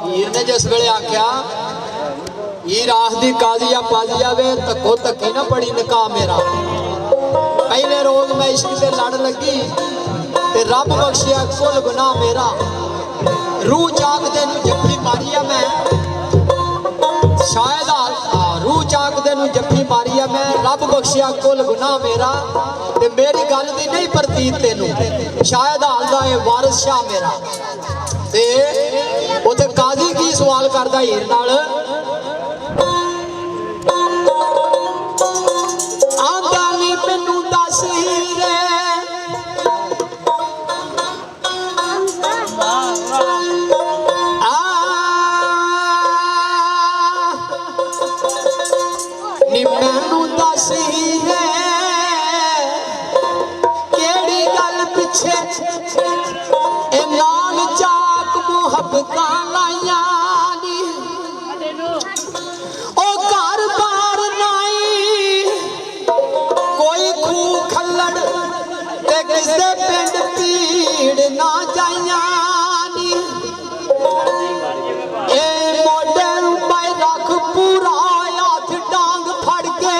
हीर ने जिस वेले आख्या हीर आखदी काजिया पाजिया वे धक्को धक्की ना पड़ी निकाह मेरा। पहले रोज मैं इश्क से लड़ लगी ते रब बख्शिया कुल गुनाह मेरा। रूह चाकदे नूं जफ्फी मारी है मैं शायद रूह चाकदे नूं जफ्फी मारी है मैं। रब बख्शिया कुल गुनाह मेरा ते मेरी गल दी नहीं प्रतीत तेनू शायद हाल दा ए वारिस शाह मेरा। ते उथे काजी की सवाल करदा हीर नाल आंदा नी मैनू दस हीरे नी मैनू दस हीरे केड़ी गल पिछे ए नाल चाक मुहब्बतां लाइयां नी ओ घर बार नाई कोई खूह खल्लड़ ते किसे पिंड पीड़ ना जाइयां नी ए मोढे मैं रख पूरा हाथ डांग फड़ के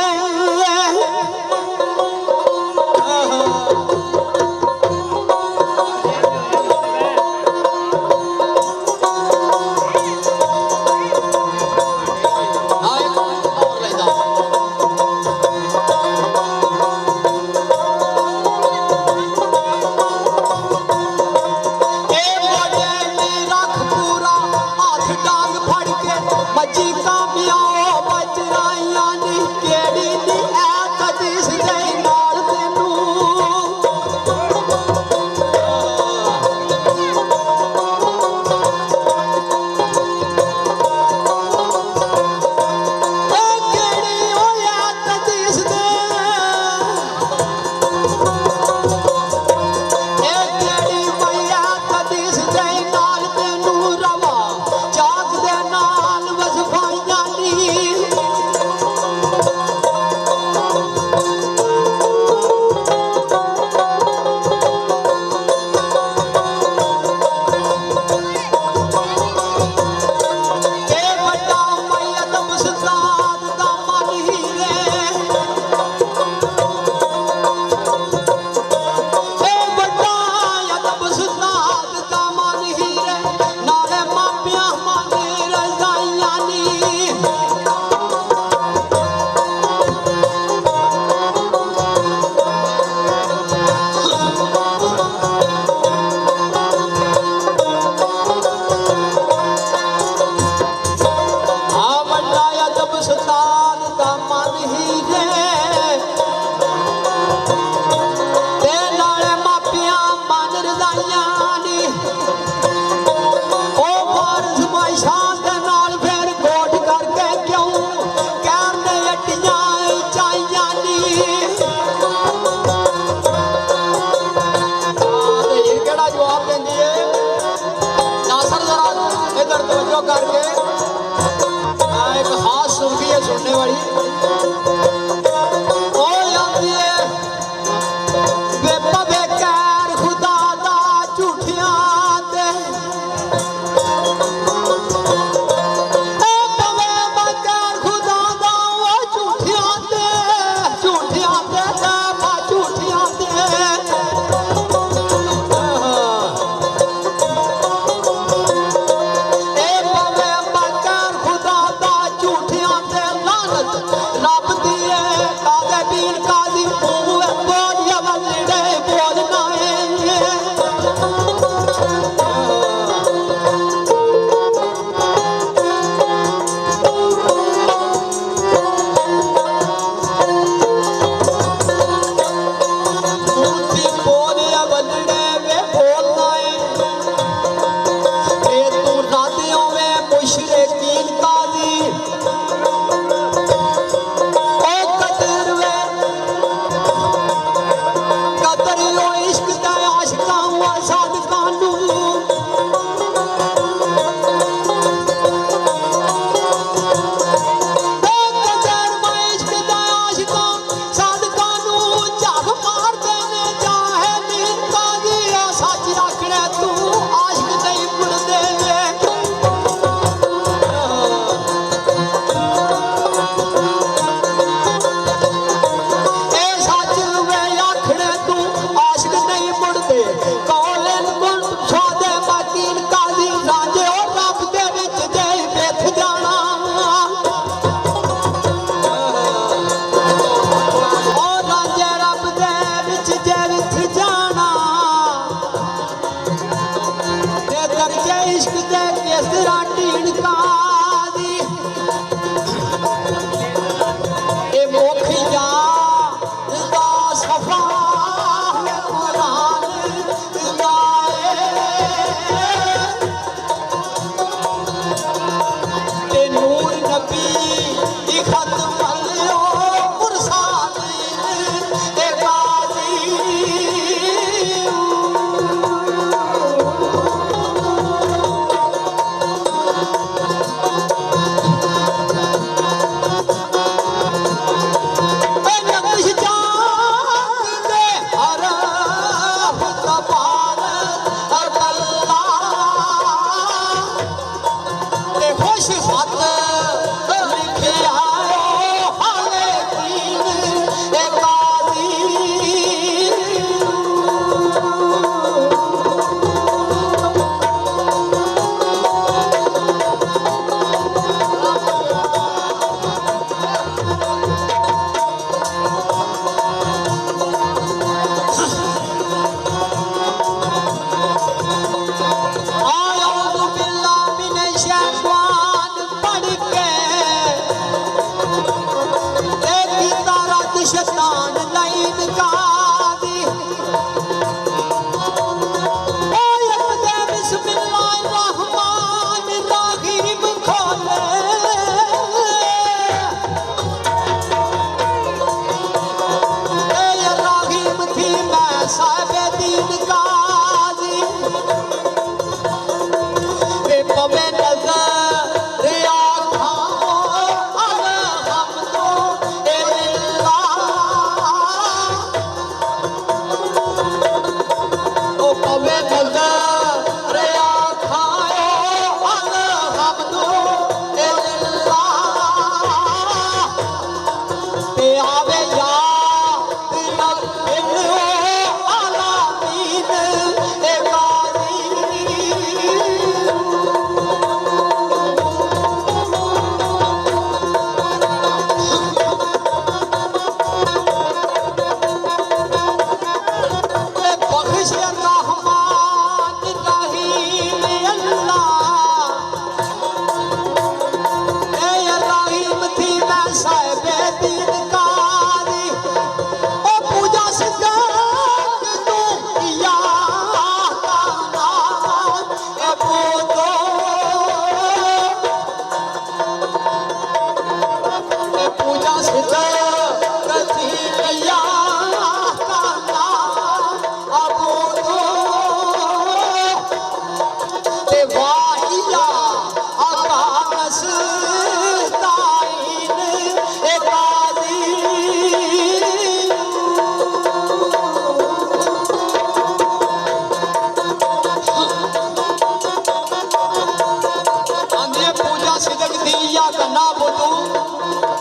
इय्याका नअबुदु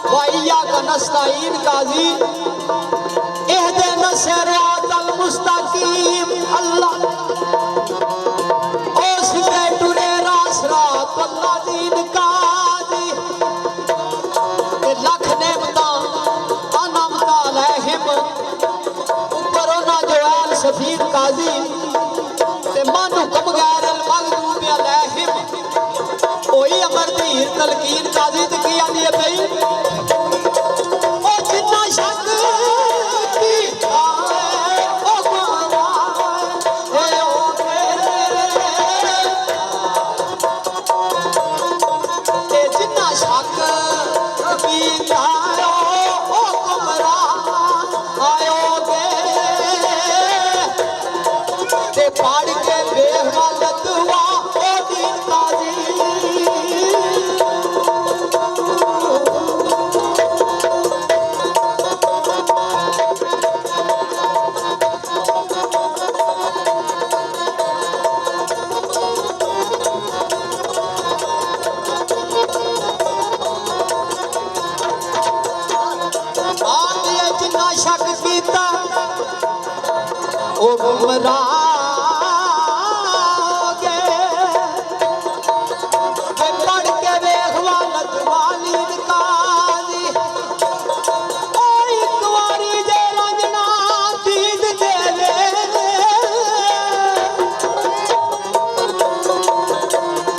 व इय्याका नस्तईन काजी इहदिना सिरातल मुस्तकीम। अल्लाह ओ सिफातुने रासरातल लज़ीन काजी लख नेमता अनमता अलैहिम ऊपर ना जो आल सफीर काजी ते मानु कम गैरल मगदूब अलैहिम ओही अमरदीर तलकीन काजी ते की आंदी है भाई ओ जिन्ना शक कीता ओ गुमराह ए ओ ए जिन्ना शक कीता ओ गुमराह आयो गे ते पढ़ के बेहवालत हुआ ओ दीन काजी। जिन्ना शक कीता ओ गुमराह गे पढ़ के वेख वालत वाली काजी ओ एक वारी जे रंजना दीद देवे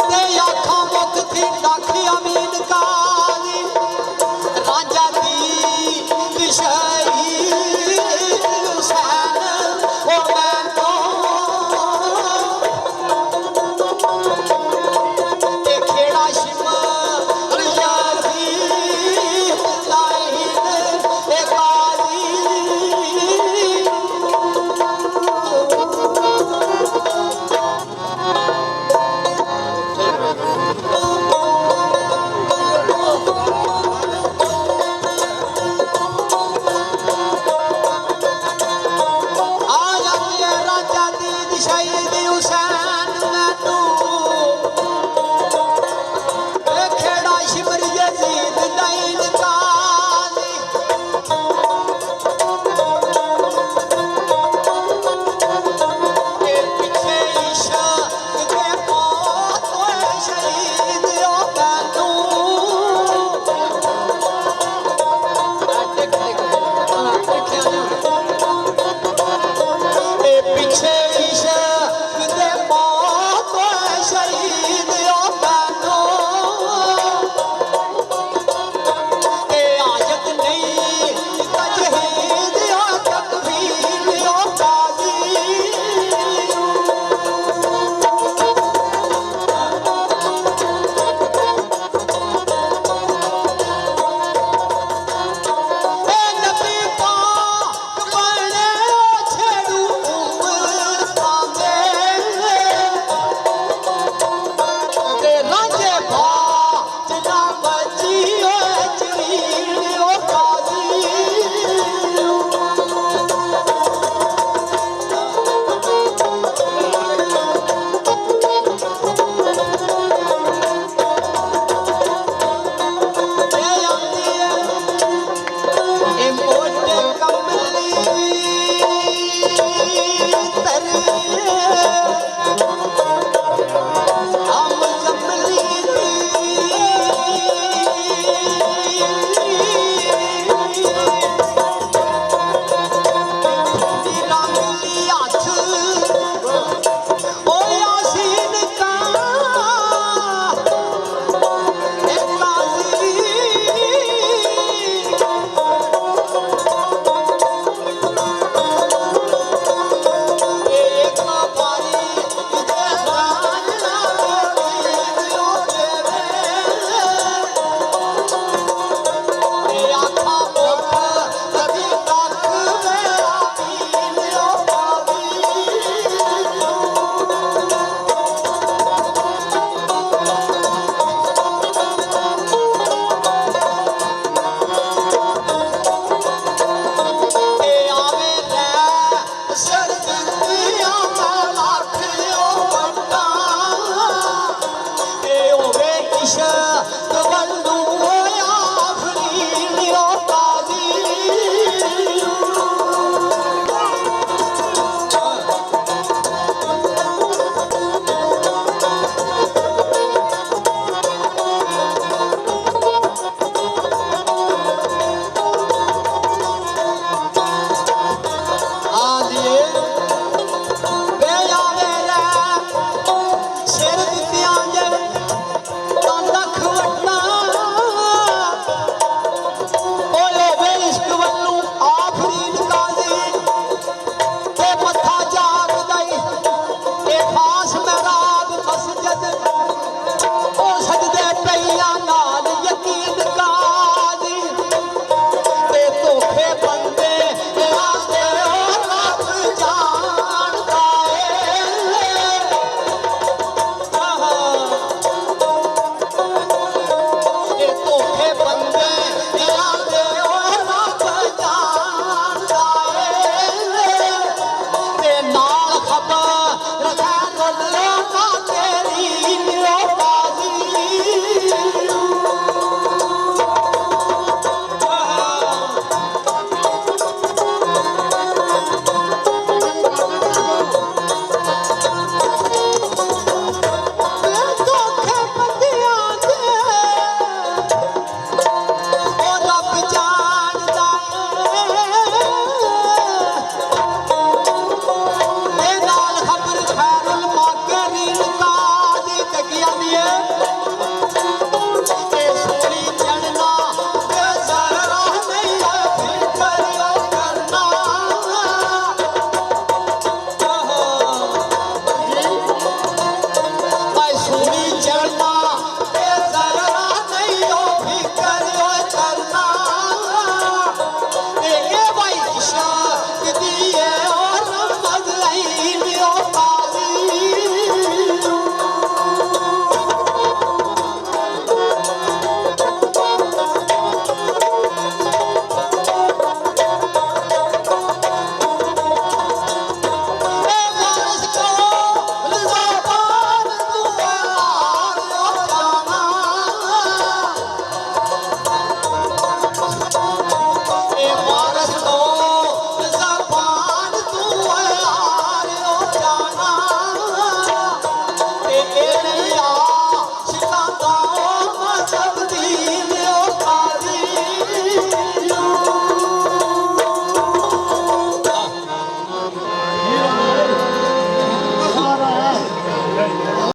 ते आखा मुख थी लख